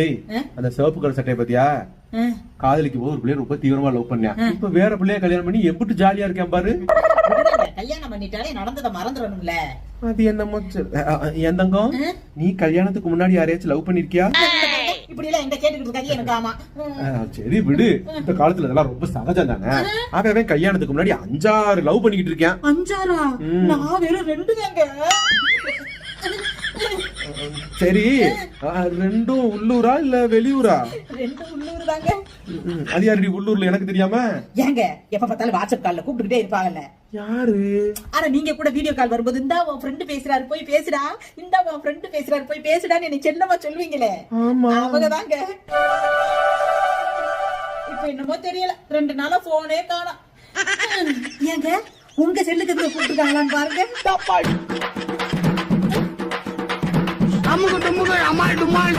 ஏய் அந்த சிவப்பு கலர் சட்டையை பத்தியா காதலிக்கு போது ஒரு பிள்ளைய ரொம்ப தீவிரமா லவ் பண்ணா இப்ப வேற பிள்ளைய கல்யாணம் பண்ணி எப்படி ஜாலியா இருக்கேன் பாரு. கல்யாணம் பண்ணிட்டாலே நடந்ததை மறந்துடணும்ல. அது என்னமோ என் தங்கம், நீ கல்யாணத்துக்கு முன்னாடி யாரையாச்சும் லவ் பண்ணிருக்கியா? இப்படி எல்லாம் எங்க கேட்டுக்கிட்டு இருக்காது எனக்கு. ஆமா சரி விடு, இந்த காலத்துல இதெல்லாம் ரொம்ப சகஜம் தானே. அவன் கல்யாணத்துக்கு முன்னாடி 5-6 லவ் பண்ணிக்கிட்டு இருக்கேன். 5-6? நான் வெறும் 2 தாங்க. சரி, 2 உள்ளூரா இல்ல வெளியூரா? 2 உள்ளூர் தாங்க. அது யாரு உள்ளூர்ல எனக்கு தெரியாம? ஏங்க எப்ப பார்த்தாலும் வாட்ஸ்அப் கால்ல கூப்பிட்டுக்கிட்டே இருப்பாங்கல்ல. யாரு? ஆனா நீங்க கூட வீடியோ கால் வரும்போது இந்தா உன் ஃப்ரெண்ட் பேசுறாரு போய் பேசுடா, இந்தா உன் ஃப்ரெண்ட் பேசுறாரு போய் பேசுடான்னு என்ன செல்லமா சொல்வீங்களே, அவங்க தாங்க. இப்ப என்னமோ தெரியல, 2 நாளா போனே காணோம். ஏங்க உங்க செல்லுக்கு கூப்பிட்டுருக்காங்களான்னு பாருங்க. அம்முக்கு டும்முக்கு அம்மாள் டும்மாள்.